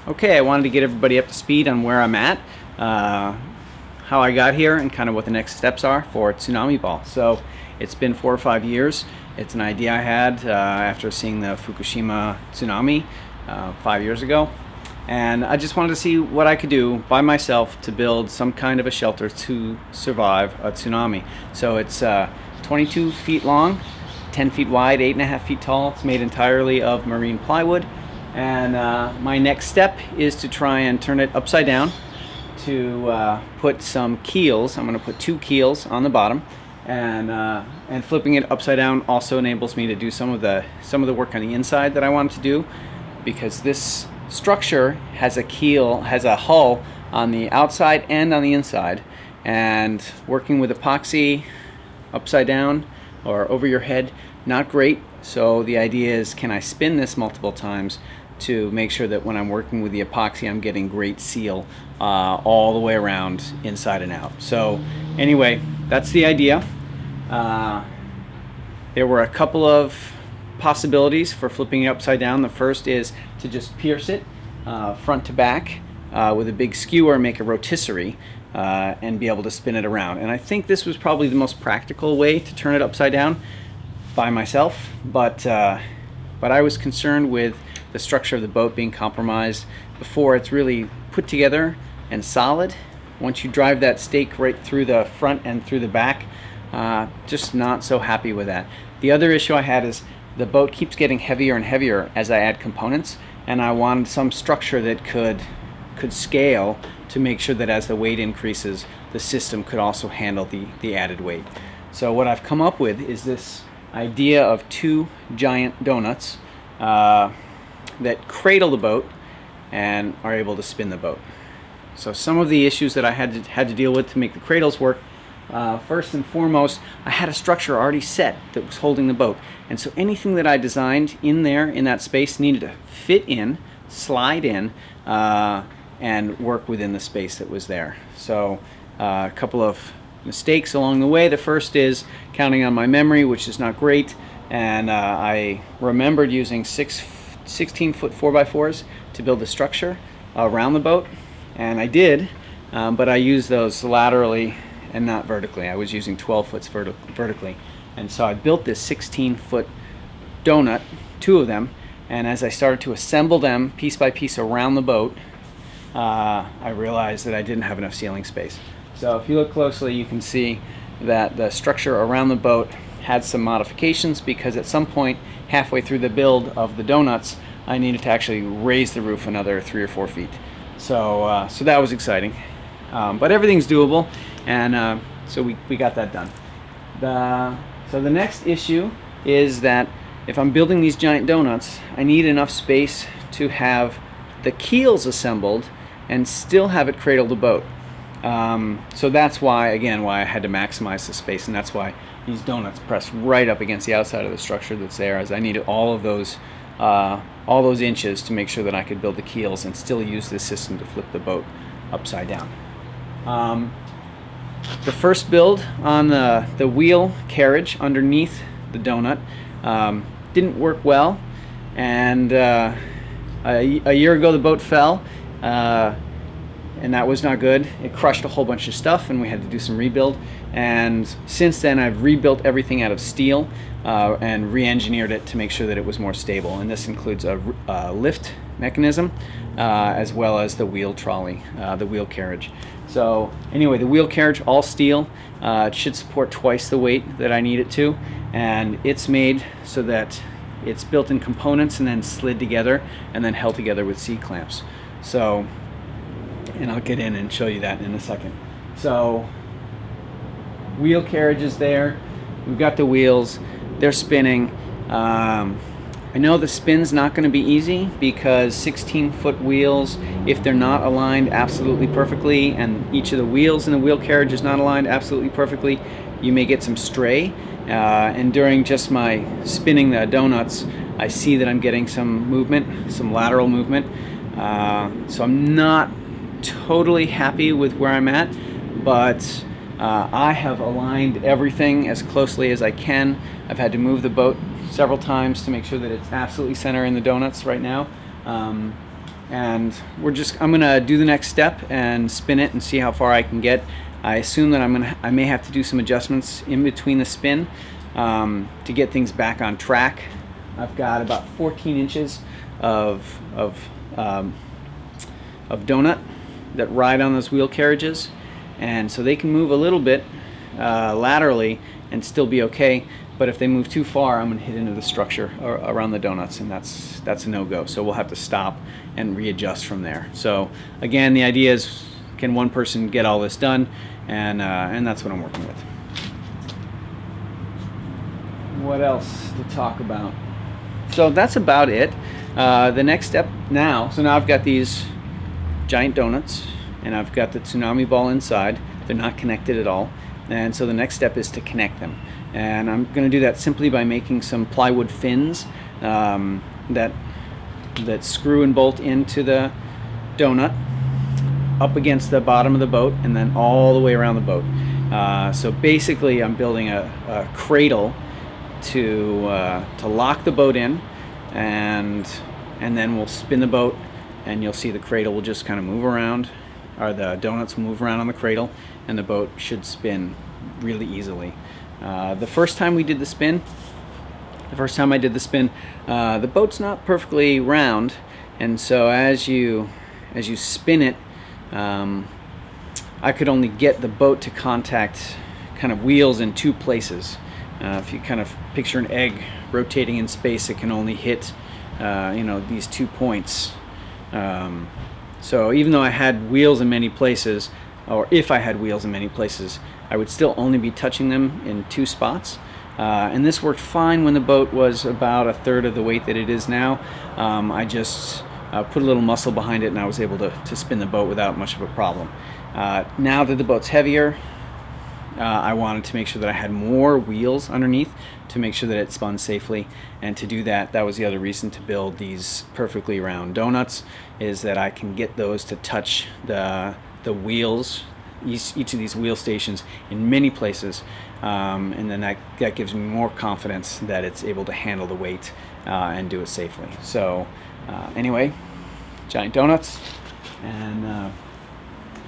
Okay, I wanted to get everybody up to speed on where I'm at, how I got here, and kind of what the next steps are for Tsunamiball. So it's been 4 or 5 years. It's an idea I had after seeing the Fukushima tsunami 5 years ago. And I just wanted to see what I could do by myself to build some kind of a shelter to survive a tsunami. So it's 22 feet long, 10 feet wide, 8.5 feet tall. It's made entirely of marine plywood. And my next step is to try and turn it upside down to put some keels. I'm going to put 2 keels on the bottom, and flipping it upside down also enables me to do some of the work on the inside that I wanted to do, because this structure has a hull on the outside and on the inside, and working with epoxy upside down or over your head, not great. So the idea is, can I spin this multiple times to make sure that when I'm working with the epoxy, I'm getting great seal all the way around, inside and out. So anyway, that's the idea. There were a couple of possibilities for flipping it upside down. The first is to just pierce it front to back with a big skewer, make a rotisserie, and be able to spin it around. And I think this was probably the most practical way to turn it upside down by myself, but I was concerned with the structure of the boat being compromised before it's really put together and solid. Once you drive that stake right through the front and through the back, just not so happy with that. The other issue I had is the boat keeps getting heavier and heavier as I add components, and I wanted some structure that could scale to make sure that as the weight increases, the system could also handle the added weight. So what I've come up with is this idea of 2 giant donuts that cradle the boat and are able to spin the boat. So some of the issues that I had to deal with to make the cradles work, first and foremost, I had a structure already set that was holding the boat, and so anything that I designed in there in that space needed to fit in, slide in, and work within the space that was there. So a couple of mistakes along the way. The first is counting on my memory, which is not great, and I remembered using 16-foot 4x4s to build the structure around the boat, and I did, but I used those laterally and not vertically. I was using 12 foot vertically, and so I built this 16-foot donut, 2 of them, and as I started to assemble them piece by piece around the boat, I realized that I didn't have enough ceiling space. So if you look closely, you can see that the structure around the boat had some modifications, because at some point halfway through the build of the donuts, I needed to actually raise the roof another 3 or 4 feet. So that was exciting, but everything's doable, and so we got that done. So the next issue is that if I'm building these giant donuts, I need enough space to have the keels assembled and still have it cradle the boat. So that's why I had to maximize the space, and that's why these donuts press right up against the outside of the structure that's there, as I needed all those inches to make sure that I could build the keels and still use this system to flip the boat upside down. The first build on the wheel carriage underneath the donut didn't work well, and a year ago the boat fell, and that was not good. It crushed a whole bunch of stuff, and we had to do some rebuild. And since then, I've rebuilt everything out of steel and re-engineered it to make sure that it was more stable. And this includes a lift mechanism, as well as the wheel trolley, the wheel carriage. So anyway, the wheel carriage, all steel. It should support twice the weight that I need it to, and it's made so that it's built in components and then slid together and then held together with C-clamps. So, and I'll get in and show you that in a second. So wheel carriage is there. We've got the wheels. They're spinning. I know the spin's not going to be easy, because 16-foot wheels, if they're not aligned absolutely perfectly, and each of the wheels in the wheel carriage is not aligned absolutely perfectly, you may get some stray. And during just my spinning the donuts, I see that I'm getting some movement, some lateral movement. So I'm not totally happy with where I'm at, but I have aligned everything as closely as I can. I've had to move the boat several times to make sure that it's absolutely center in the donuts right now. and I'm gonna do the next step and spin it and see how far I can get. I assume that I may have to do some adjustments in between the spin to get things back on track. I've got about 14 inches of donut that ride on those wheel carriages, and so they can move a little bit laterally and still be okay. But if they move too far, I'm going to hit into the structure around the donuts, and that's a no-go. So we'll have to stop and readjust from there. So again, the idea is, can one person get all this done? And that's what I'm working with. What else to talk about? So that's about it. The next step now, so now I've got these giant donuts, and I've got the Tsunamiball inside. They're not connected at all. And so the next step is to connect them. And I'm going to do that simply by making some plywood fins that screw and bolt into the donut up against the bottom of the boat and then all the way around the boat. So basically I'm building a cradle to lock the boat in, and then we'll spin the boat, and you'll see the cradle will just kind of move around, or the donuts will move around on the cradle, and the boat should spin really easily. The first time I did the spin, the boat's not perfectly round, and so as you spin it, I could only get the boat to contact kind of wheels in two places. If you kind of picture an egg rotating in space, it can only hit these 2 points. So even though I had wheels in many places, or if I had wheels in many places, I would still only be touching them in 2 spots. And this worked fine when the boat was about a third of the weight that it is now. I just put a little muscle behind it, and I was able to spin the boat without much of a problem. Now that the boat's heavier, I wanted to make sure that I had more wheels underneath to make sure that it spun safely. And to do that, that was the other reason to build these perfectly round donuts, is that I can get those to touch the wheels, each of these wheel stations in many places, and then that gives me more confidence that it's able to handle the weight and do it safely. So anyway, giant donuts, and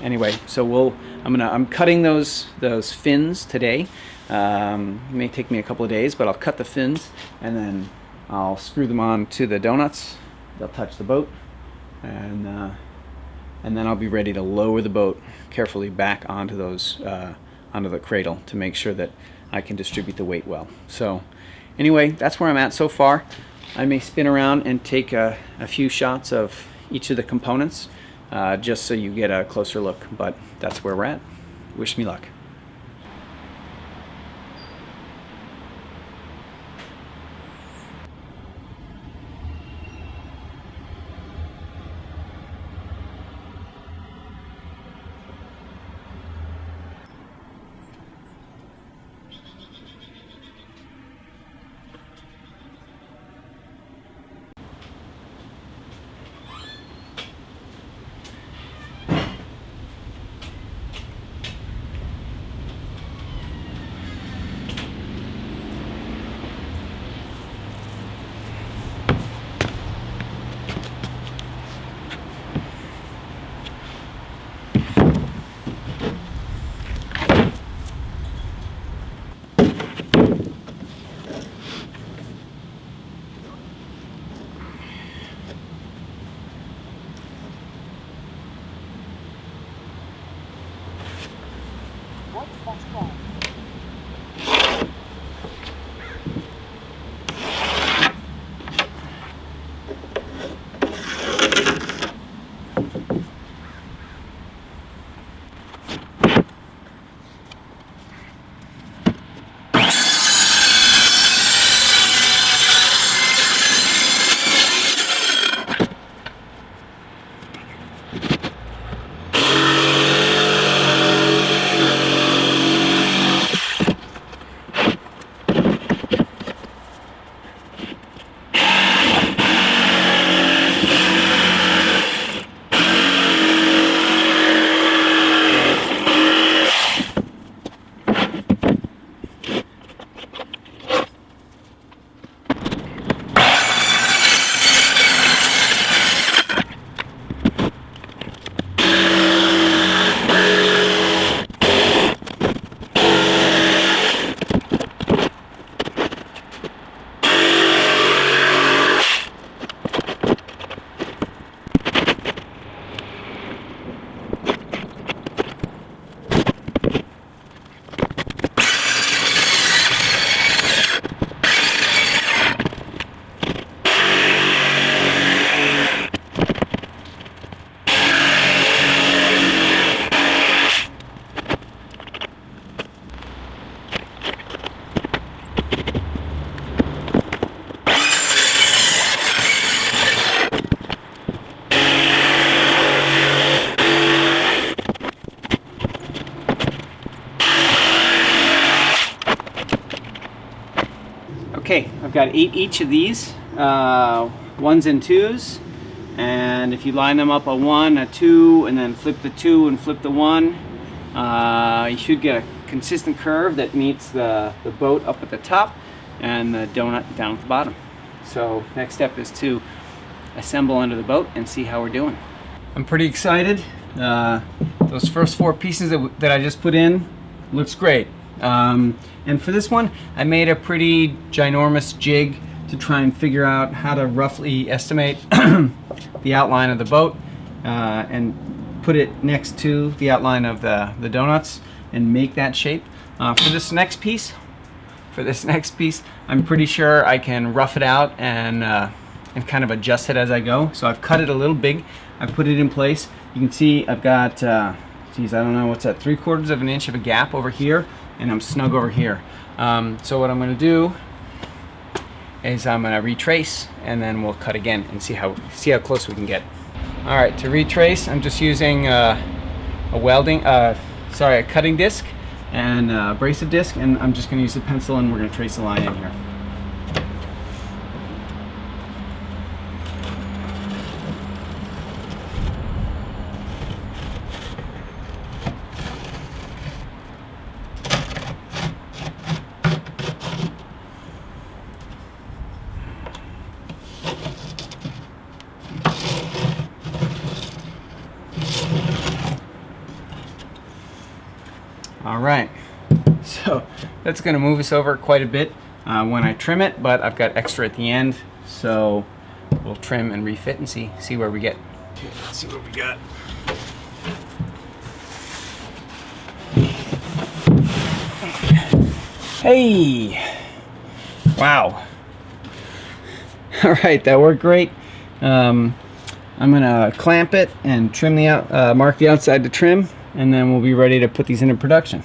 anyway, so I'm cutting those fins today. It may take me a couple of days, but I'll cut the fins and then I'll screw them on to the donuts. They'll touch the boat, and then I'll be ready to lower the boat carefully back onto onto the cradle to make sure that I can distribute the weight well. So anyway, that's where I'm at so far. I may spin around and take a few shots of each of the components, just so you get a closer look, but that's where we're at. Wish me luck. I've got 8 each of these, 1s and 2s, and if you line them up, a 1, a 2, and then flip the 2 and flip the 1, you should get a consistent curve that meets the boat up at the top and the donut down at the bottom. So next step is to assemble under the boat and see how we're doing. I'm pretty excited. Those first 4 pieces that I just put in looks great. And for this one, I made a pretty ginormous jig to try and figure out how to roughly estimate the outline of the boat and put it next to the outline of the donuts and make that shape. For this next piece, I'm pretty sure I can rough it out and kind of adjust it as I go. So I've cut it a little big. I put it in place. You can see I've got, geez, I don't know, what's that, 3/4 of an inch of a gap over here, and I'm snug over here. So what I'm going to do is I'm going to retrace, and then we'll cut again and see how close we can get. All right, to retrace, I'm just using a cutting disc and a abrasive disc, and I'm just going to use the pencil, and we're going to trace the line in here. All right, so that's going to move us over quite a bit when I trim it, but I've got extra at the end, so we'll trim and refit and see where we get. Let's see what we got. Hey! Wow. All right, that worked great. I'm gonna clamp it and trim mark the outside to trim, and then we'll be ready to put these into production.